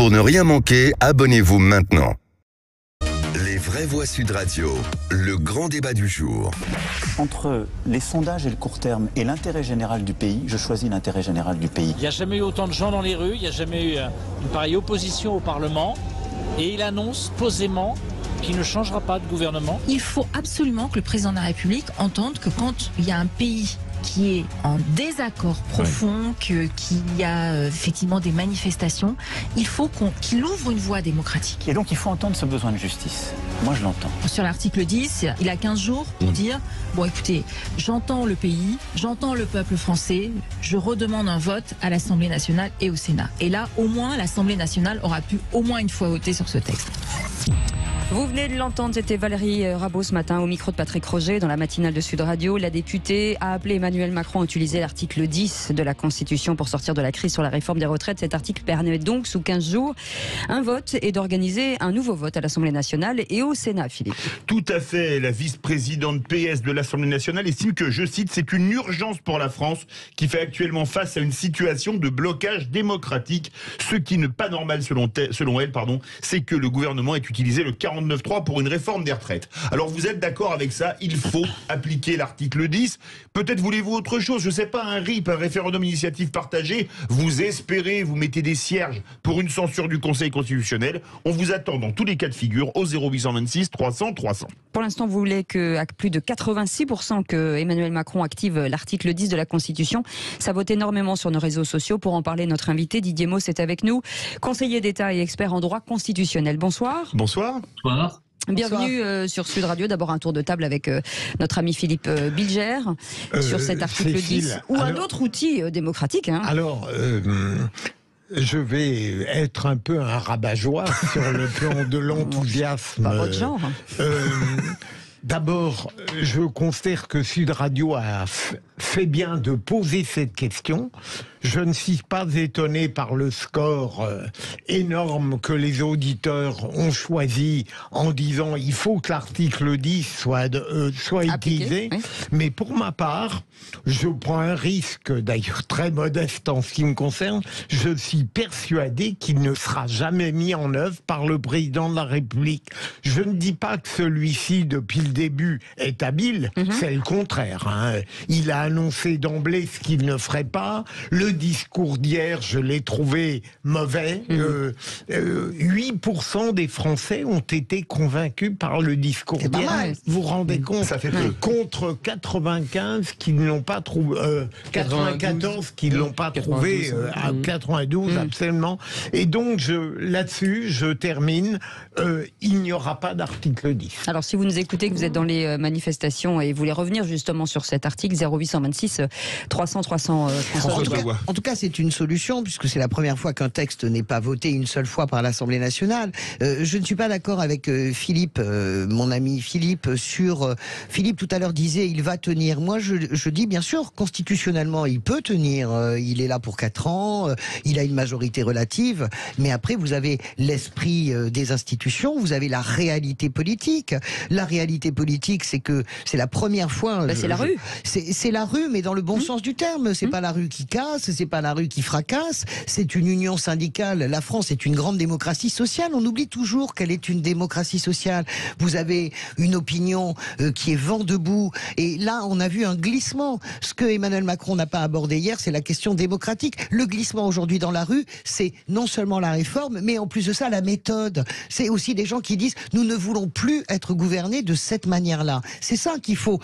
Pour ne rien manquer, abonnez-vous maintenant. Les vraies voix Sud Radio, le grand débat du jour. Entre les sondages et le court terme et l'intérêt général du pays, je choisis l'intérêt général du pays. Il n'y a jamais eu autant de gens dans les rues, il n'y a jamais eu une pareille opposition au Parlement. Et il annonce posément qu'il ne changera pas de gouvernement. Il faut absolument que le président de la République entende que quand il y a un pays qui est en désaccord profond, qu'il y a effectivement des manifestations, il faut qu'il ouvre une voie démocratique. Et donc il faut entendre ce besoin de justice. Moi je l'entends. Sur l'article 10, il a 15 jours pour dire, bon écoutez, j'entends le pays, j'entends le peuple français, je redemande un vote à l'Assemblée nationale et au Sénat. Et là, au moins, l'Assemblée nationale aura pu au moins une fois voter sur ce texte. Vous venez de l'entendre, c'était Valérie Rabault ce matin au micro de Patrick Roger dans la matinale de Sud Radio. La députée a appelé Emmanuel Macron à utiliser l'article 10 de la Constitution pour sortir de la crise sur la réforme des retraites. Cet article permet donc sous 15 jours un vote et d'organiser un nouveau vote à l'Assemblée nationale et au Sénat, Philippe. Tout à fait. La vice-présidente PS de l'Assemblée nationale estime que, je cite, c'est une urgence pour la France qui fait actuellement face à une situation de blocage démocratique. Ce qui n'est pas normal selon elle, c'est que le gouvernement ait utilisé le 49.3 pour une réforme des retraites. Alors vous êtes d'accord avec ça? Il faut appliquer l'article 10. Peut-être voulez-vous autre chose, je sais pas, un RIP, un référendum initiative partagée. Vous espérez, vous mettez des cierges pour une censure du Conseil constitutionnel. On vous attend dans tous les cas de figure au 0826 300 300. Pour l'instant, vous voulez qu'à plus de 86% que Emmanuel Macron active l'article 10 de la Constitution. Ça vote énormément sur nos réseaux sociaux. Pour en parler, notre invité Didier Mauss est avec nous, conseiller d'État et expert en droit constitutionnel. Bonsoir. Bonsoir. Bonsoir. Bienvenue sur Sud Radio. D'abord un tour de table avec notre ami Philippe Bilger sur cet article 10 ou un autre outil démocratique. Alors, je vais être un peu un rabat-joie sur le plan de l'enthousiasme. Pas votre genre. D'abord, je considère que Sud Radio a fait bien de poser cette question. Je ne suis pas étonné par le score énorme que les auditeurs ont choisi en disant il faut que l'article 10 soit utilisé. Oui. Mais pour ma part, je prends un risque, d'ailleurs très modeste en ce qui me concerne. Je suis persuadé qu'il ne sera jamais mis en œuvre par le président de la République. Je ne dis pas que celui-ci, depuis le début, est habile. C'est le contraire. Il a annoncé d'emblée ce qu'il ne ferait pas. Le discours d'hier, je l'ai trouvé mauvais. 8% des Français ont été convaincus par le discours d'hier. Vous vous rendez compte? Ça fait peu. Contre 95 qui ne l'ont pas trouvé, 94 qui ne l'ont pas trouvé, à 92 absolument. Et donc là-dessus, je termine. Il n'y aura pas d'article 10. Alors si vous nous écoutez, que vous êtes dans les manifestations et vous voulez revenir justement sur cet article 0826 300 300. En tout cas, c'est une solution puisque c'est la première fois qu'un texte n'est pas voté une seule fois par l'Assemblée nationale. Je ne suis pas d'accord avec Philippe, mon ami Philippe, sur... Philippe tout à l'heure disait il va tenir. Moi je dis bien sûr, constitutionnellement il peut tenir. Il est là pour 4 ans, il a une majorité relative, mais après vous avez l'esprit des institutions, vous avez la réalité politique. La réalité politique, c'est que c'est la première fois... c'est la rue. C'est la rue, mais dans le bon sens du terme. C'est pas la rue qui casse, c'est pas la rue qui fracasse, c'est une union syndicale. La France est une grande démocratie sociale. On oublie toujours qu'elle est une démocratie sociale. Vous avez une opinion qui est vent debout. Et là, on a vu un glissement. Ce que Emmanuel Macron n'a pas abordé hier, c'est la question démocratique. Le glissement aujourd'hui dans la rue, c'est non seulement la réforme, mais en plus de ça, la méthode. C'est aussi des gens qui disent nous ne voulons plus être gouvernés de cette manière-là. C'est ça qu'il faut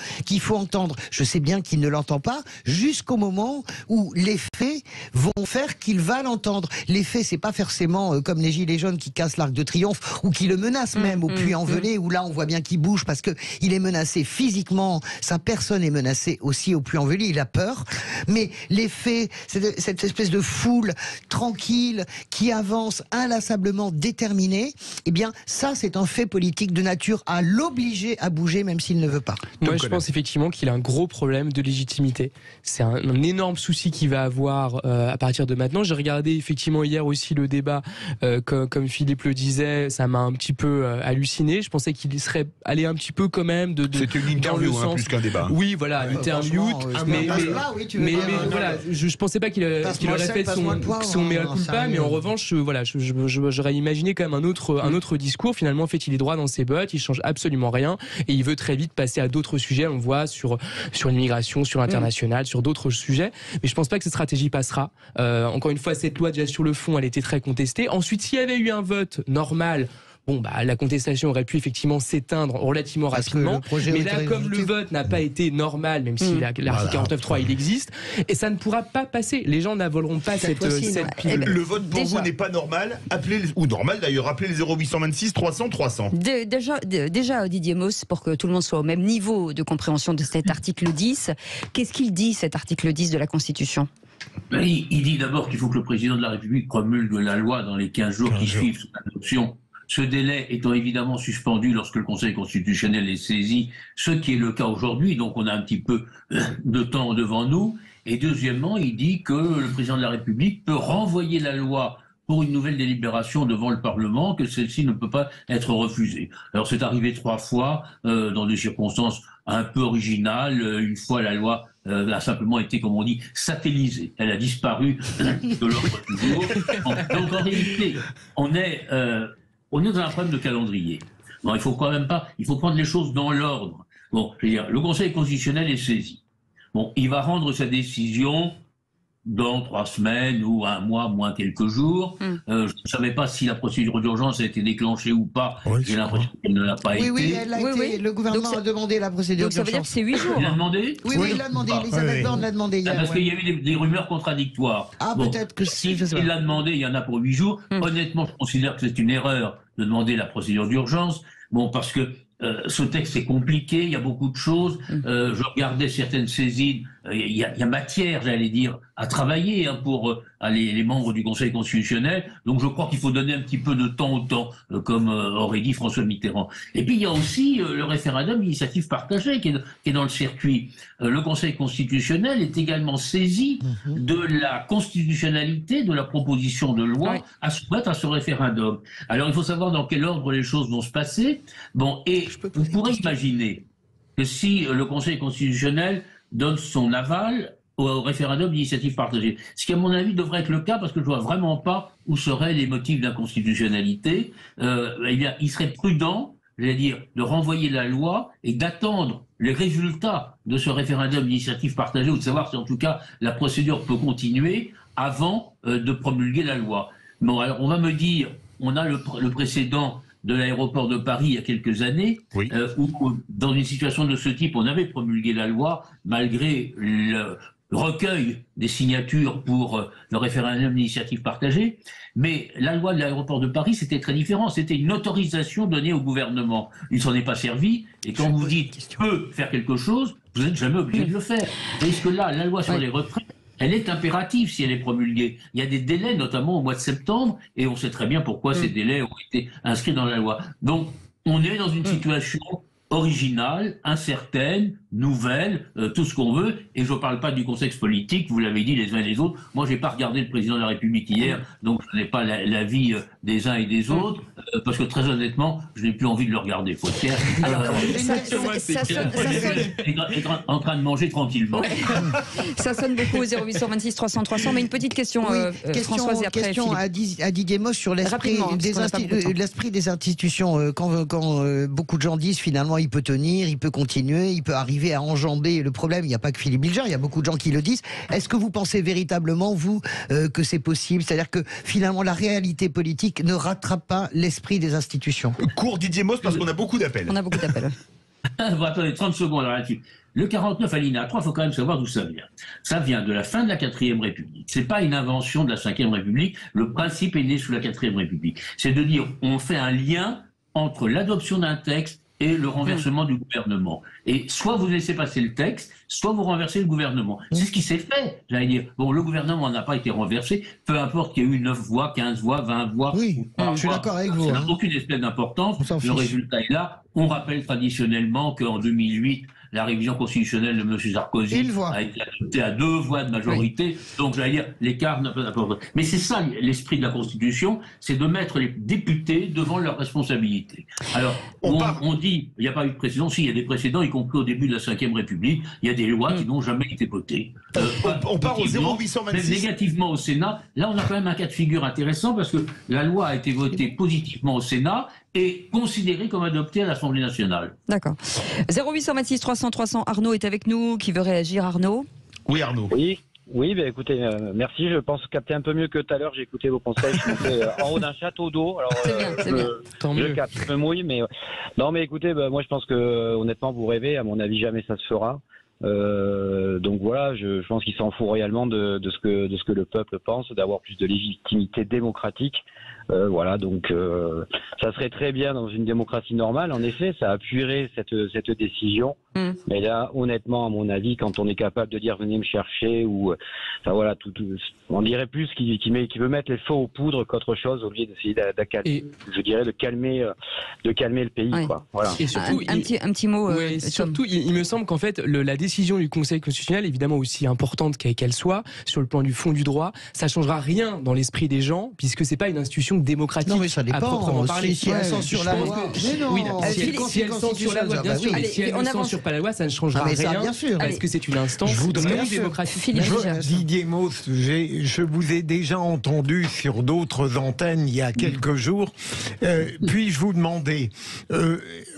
entendre. Je sais bien qu'il ne l'entend pas jusqu'au moment où les faits vont faire qu'il va l'entendre. Les faits, c'est pas forcément comme les gilets jaunes qui cassent l'Arc de Triomphe ou qui le menacent même au Puy-en-Velay, où là on voit bien qu'il bouge parce que il est menacé physiquement. Sa personne est menacée aussi au Puy-en-Velay. Il a peur. Mais les faits, c'est cette espèce de foule tranquille qui avance inlassablement déterminée. Eh bien, ça, c'est un fait politique de nature à l'obliger à bouger, même s'il ne veut pas. Moi, je pense effectivement qu'il a un gros problème de légitimité légitimité. C'est un énorme souci qu'il va avoir à partir de maintenant. J'ai regardé effectivement hier aussi le débat, comme Philippe le disait, ça m'a un petit peu halluciné. Je pensais qu'il serait allé un petit peu quand même c'était une interview plus qu'un débat. Oui, voilà, une interview. Mais voilà, je pensais pas qu'il aurait fait son mea culpa, mais en revanche, voilà, j'aurais imaginé quand même un autre discours. Finalement, en fait, il est droit dans ses bottes, il change absolument rien et il veut très vite passer à d'autres sujets. On voit sur l'immigration, sur l'international, sur d'autres sujets. Mais je pense pas que cette stratégie passera. Encore une fois, cette loi déjà sur le fond, elle était très contestée. Ensuite, s'il y avait eu un vote normal, la contestation aurait pu effectivement s'éteindre relativement rapidement. Mais là, comme le vote n'a pas été normal, même si l'article 49.3 il existe, et ça ne pourra pas passer. Les gens n'avaleront pas cette pilule. Le vote pour vous n'est pas normal. Ou normal d'ailleurs. Appelez les 0826 300 300. Déjà, Didier Mauss, pour que tout le monde soit au même niveau de compréhension de cet article 10, qu'est-ce qu'il dit, cet article 10 de la Constitution ? Il dit d'abord qu'il faut que le président de la République promulgue la loi dans les 15 jours qui suivent son adoption. Ce délai étant évidemment suspendu lorsque le Conseil constitutionnel est saisi, ce qui est le cas aujourd'hui, donc on a un petit peu de temps devant nous. Et deuxièmement, il dit que le président de la République peut renvoyer la loi pour une nouvelle délibération devant le Parlement, que celle-ci ne peut pas être refusée. Alors c'est arrivé 3 fois dans des circonstances un peu originales. Une fois, la loi a simplement été, comme on dit, satellisée. Elle a disparu de l'ordre du jour. Donc en réalité, on est dans un problème de calendrier. Bon, il faut prendre les choses dans l'ordre. Bon, je veux dire, le Conseil constitutionnel est saisi. Bon, il va rendre sa décision dans 3 semaines ou 1 mois, moins quelques jours. Je ne savais pas si la procédure d'urgence a été déclenchée ou pas. J'ai l'impression qu'elle ne l'a pas été. Oui, elle l'a été. Le gouvernement a demandé la procédure d'urgence. Donc ça veut dire que c'est 8 jours. Il l'a demandé ? Oui, il l'a demandé. Elisabeth Borne l'a demandé hier. Parce qu'il y a eu des rumeurs contradictoires. Peut-être que si. Il l'a demandé, il y en a pour 8 jours. Honnêtement, je considère que c'est une erreur de demander la procédure d'urgence. Bon, parce que ce texte est compliqué, il y a beaucoup de choses. Je regardais certaines saisines. Il y a matière, j'allais dire, à travailler pour les membres du Conseil constitutionnel. Donc je crois qu'il faut donner un petit peu de temps au temps, comme aurait dit François Mitterrand. Et puis il y a aussi le référendum d'initiative partagée qui est dans le circuit. Le Conseil constitutionnel est également saisi de la constitutionnalité de la proposition de loi à soumettre à ce référendum. Alors il faut savoir dans quel ordre les choses vont se passer. Bon, et vous pourrez imaginer que si le Conseil constitutionnel donne son aval au référendum d'initiative partagée. Ce qui, à mon avis, devrait être le cas, parce que je ne vois vraiment pas où seraient les motifs d'inconstitutionnalité. Il serait prudent, j'allais dire, de renvoyer la loi et d'attendre les résultats de ce référendum d'initiative partagée, ou de savoir si, en tout cas, la procédure peut continuer avant de promulguer la loi. Bon, alors, on va me dire, on a le précédent de l'aéroport de Paris il y a quelques années, où dans une situation de ce type, on avait promulgué la loi malgré le recueil des signatures pour le référendum d'initiative partagée. Mais la loi de l'aéroport de Paris, c'était très différent. C'était une autorisation donnée au gouvernement. Il ne s'en est pas servi. Et quand vous dites « peut faire quelque chose », vous n'êtes jamais obligé de le faire. Parce que là, la loi sur les retraites, elle est impérative si elle est promulguée. Il y a des délais, notamment au mois de septembre, et on sait très bien pourquoi ces délais ont été inscrits dans la loi. Donc, on est dans une situation originale, incertaine, nouvelle, tout ce qu'on veut, et je ne parle pas du contexte politique, vous l'avez dit les uns et les autres. Moi, je n'ai pas regardé le président de la République hier, donc je n'ai pas l'avis des uns et des autres, parce que très honnêtement, je n'ai plus envie de le regarder, faut être clair. Il est en train de manger tranquillement. Ça sonne beaucoup au 0826 300 300, mais une petite question, Françoise, et après question à Didier Mauss sur l'esprit des institutions. Quand beaucoup de gens disent finalement il peut tenir, il peut continuer, il peut arriver à enjamber le problème. Il n'y a pas que Philippe Bilger, il y a beaucoup de gens qui le disent. Est-ce que vous pensez véritablement, vous, que c'est possible? C'est-à-dire que finalement la réalité politique ne rattrape pas l'esprit des institutions? Cours Didier Mauss, parce qu'on a beaucoup d'appels. On a beaucoup d'appels. Bon, attendez, 30 secondes là-dessus. Le 49 alinéa 3, il faut quand même savoir d'où ça vient. Ça vient de la fin de la 4e République. C'est pas une invention de la 5e République. Le principe est né sous la 4e République. C'est de dire, on fait un lien entre l'adoption d'un texte et le renversement du gouvernement. Et soit vous laissez passer le texte, soit vous renversez le gouvernement. C'est ce qui s'est fait, j'allais dire. Bon, le gouvernement n'a pas été renversé, peu importe qu'il y ait eu 9 voix, 15 voix, 20 voix. Oui, je suis d'accord avec vous. Ça n'a aucune espèce d'importance. Le résultat est là. On rappelle traditionnellement qu'en 2008, la révision constitutionnelle de M. Sarkozy a été adoptée à 2 voix de majorité. Donc, j'allais dire, l'écart n'a pas d'importance. Mais c'est ça l'esprit de la Constitution, c'est de mettre les députés devant leurs responsabilités. Alors, on dit, il n'y a pas eu de précédent. Si, il y a des précédents, y compris au début de la Ve République, il y a des lois qui n'ont jamais été votées. On part au 0826. Mais négativement au Sénat. Là, on a quand même un cas de figure intéressant parce que la loi a été votée positivement au Sénat et considérée comme adoptée à l'Assemblée nationale. D'accord. 0826 300 300, Arnaud est avec nous. Qui veut réagir, Arnaud? Oui, Arnaud. Oui, ben écoutez, merci. Je pense capter un peu mieux que tout à l'heure. J'ai écouté vos conseils. Je montais en haut d'un château d'eau. Alors, c'est bien. Tant mieux. Je capte, je me mouille, mais non, mais écoutez, moi je pense que honnêtement, vous rêvez. À mon avis, jamais ça se fera. Donc voilà, je pense qu'il s'en fout royalement de ce que le peuple pense, d'avoir plus de légitimité démocratique. Voilà, donc ça serait très bien dans une démocratie normale. En effet, ça appuierait cette décision. Mais là, honnêtement, à mon avis, quand on est capable de dire venez me chercher ou, enfin voilà, on dirait plus qu'il veut mettre les feux aux poudres qu'autre chose au lieu d'essayer je dirais de calmer le pays, quoi. Voilà. Et surtout, un petit mot. Surtout, il me semble qu'en fait, la décision du Conseil constitutionnel, évidemment aussi importante qu'elle soit, sur le plan du fond du droit, ça changera rien dans l'esprit des gens, puisque c'est pas une institution démocratique. Non, mais ça dépend. À proprement parler. Si elle censure la loi. Si elle censure la loi, bien sûr. Mais si elle ne censure pas la loi, ça ne changera rien. Bien sûr. Parce que c'est une instance non démocratique. Didier Mauss, je vous ai déjà entendu sur d'autres antennes il y a quelques jours. Puis-je vous demander,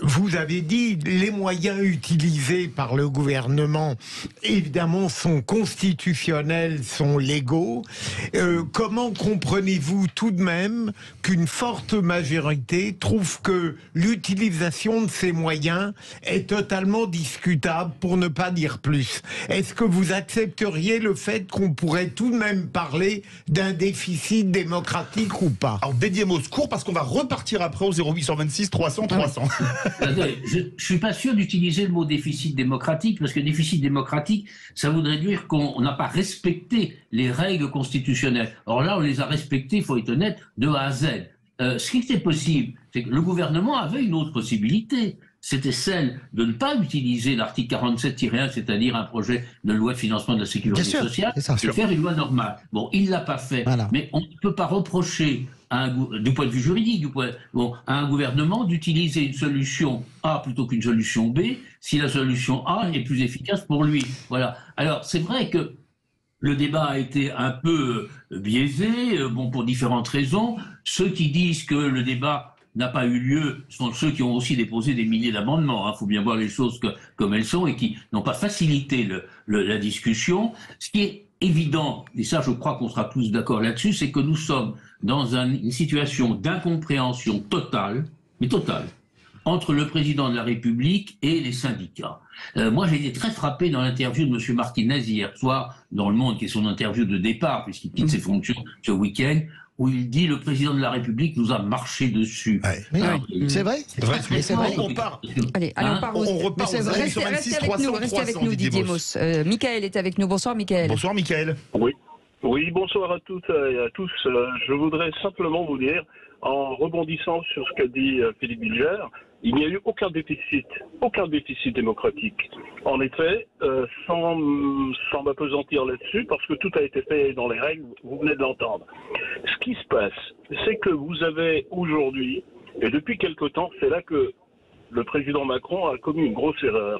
vous avez dit les moyens utilisés par le gouvernement, évidemment, sont constitutionnels, sont légaux. Comment comprenez-vous tout de même qu'une forte majorité trouve que l'utilisation de ces moyens est totalement discutable, pour ne pas dire plus? Est-ce que vous accepteriez le fait qu'on pourrait tout de même parler d'un déficit démocratique ou pas? Alors, Didier Mauss, court parce qu'on va repartir après au 0826 300 300. Je ne suis pas sûr d'utiliser le mot déficit démocratique, parce que déficit démocratique, ça voudrait dire qu'on n'a pas respecté les règles constitutionnelles. Or là, on les a respectées, il faut être honnête, de A à Z. Ce qui était possible, c'est que le gouvernement avait une autre possibilité. C'était celle de ne pas utiliser l'article 47-1, c'est-à-dire un projet de loi de financement de la sécurité sociale, et faire une loi normale. Bon, il ne l'a pas fait, mais on ne peut pas reprocher, du point de vue juridique, à un gouvernement d'utiliser une solution A plutôt qu'une solution B, si la solution A est plus efficace pour lui. Voilà. Alors, c'est vrai que le débat a été un peu biaisé, pour différentes raisons. Ceux qui disent que le débat n'a pas eu lieu sont ceux qui ont aussi déposé des milliers d'amendements. Il faut bien voir les choses comme elles sont et qui n'ont pas facilité la discussion. Ce qui est évident, et ça je crois qu'on sera tous d'accord là-dessus, c'est que nous sommes dans une situation d'incompréhension totale, mais totale, entre le président de la République et les syndicats. Moi, j'ai été très frappé dans l'interview de M. Martinez hier soir, dans Le Monde, qui est son interview de départ, puisqu'il quitte ses fonctions ce week-end, où il dit le président de la République nous a marché dessus. C'est vrai. On part. Allez, on part. On repart. Restez avec nous, Didier Mauss. Michael est avec nous. Bonsoir, Michael. Bonsoir, Michael. Oui, bonsoir à toutes et à tous. Je voudrais simplement vous dire, en rebondissant sur ce qu'a dit Philippe Bilger, il n'y a eu aucun déficit démocratique. En effet, sans m'appesantir là-dessus, parce que tout a été fait dans les règles, vous venez de l'entendre. Ce qui se passe, c'est que vous avez aujourd'hui, et depuis quelque temps, c'est là que le président Macron a commis une grosse erreur.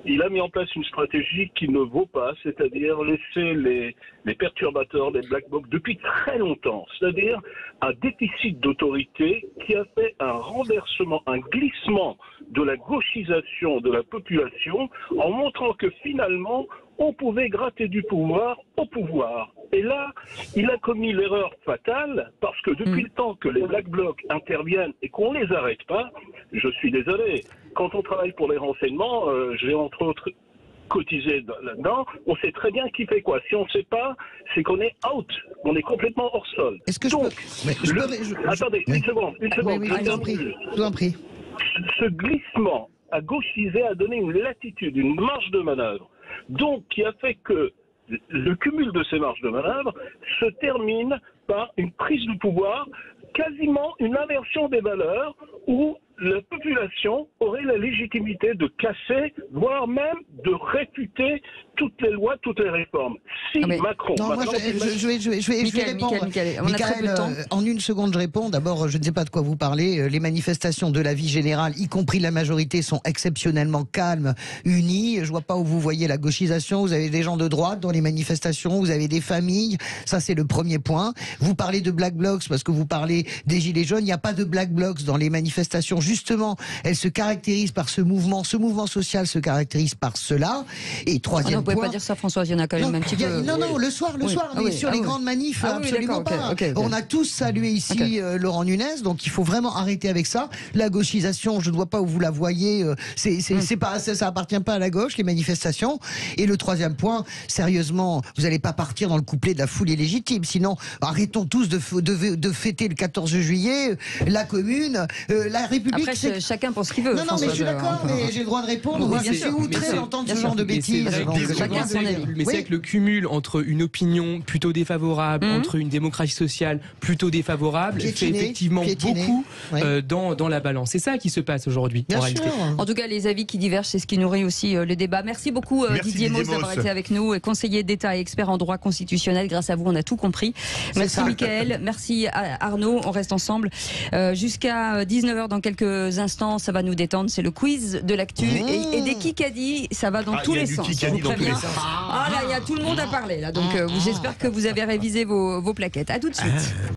Il a mis en place une stratégie qui ne vaut pas, c'est-à-dire laisser les perturbateurs, les black blocs, depuis très longtemps. C'est-à-dire un déficit d'autorité qui a fait un renversement, un glissement de la gauchisation de la population en montrant que finalement, on pouvait gratter du pouvoir au pouvoir. Et là, il a commis l'erreur fatale parce que depuis le temps que les Black Blocs interviennent et qu'on ne les arrête pas, je suis désolé, quand on travaille pour les renseignements, j'ai entre autres cotisé là-dedans, on sait très bien qui fait quoi. Si on ne sait pas, c'est qu'on est out, on est complètement hors sol. Est-ce que Attendez, une seconde, je vous en prie. Ce glissement a gauchisé, a donné une latitude, une marge de manœuvre, donc qui a fait que le cumul de ces marges de manœuvre se termine par une prise du pouvoir, quasiment une inversion des valeurs où la population aurait la légitimité de casser, voire même de réfuter toutes les lois, toutes les réformes. Si Macron... Non, moi, je vais répondre. Michael, en une seconde, je réponds. D'abord, je ne sais pas de quoi vous parlez. Les manifestations de la vie générale, y compris la majorité, sont exceptionnellement calmes, unies. Je vois pas où vous voyez la gauchisation. Vous avez des gens de droite dans les manifestations, vous avez des familles. Ça, c'est le premier point. Vous parlez de Black Blocs parce que vous parlez des Gilets jaunes. Il n'y a pas de Black Blocs dans les manifestations. Justement, elles se caractérisent par ce mouvement. Ce mouvement social se caractérise par cela. Et troisième vous pouvez pas dire ça, Françoise, il y en a quand même un petit peu. Non, le soir, mais sur les grandes manifs, absolument pas. On a tous salué ici Laurent Nunez, donc il faut vraiment arrêter avec ça. La gauchisation, je ne vois pas où vous la voyez, ça appartient pas à la gauche, les manifestations. Et le troisième point, sérieusement, vous n'allez pas partir dans le couplet de la foule illégitime, sinon arrêtons tous de fêter le 14 juillet, la commune, la République. Après, chacun pense ce qu'il veut. Non, mais je suis d'accord, mais j'ai le droit de répondre. Oui, je suis outré d'entendre ce genre de bêtises. Chacun son avis. Mais c'est vrai que le cumul entre une opinion plutôt défavorable, entre une démocratie sociale plutôt défavorable, fait effectivement beaucoup dans la balance. C'est ça qui se passe aujourd'hui, en réalité. En tout cas, les avis qui divergent, c'est ce qui nourrit aussi le débat. Merci beaucoup Didier Mauss d'avoir été avec nous, conseiller d'État et expert en droit constitutionnel. Grâce à vous, on a tout compris. Merci Mickaël, merci Arnaud. On reste ensemble jusqu'à 19h dans quelques instants. Ça va nous détendre. C'est le quiz de l'actu et des Kikadi. Ça va dans tous les sens. Ah là, il y a tout le monde à parler là. Donc j'espère que vous avez révisé vos plaquettes. À tout de suite.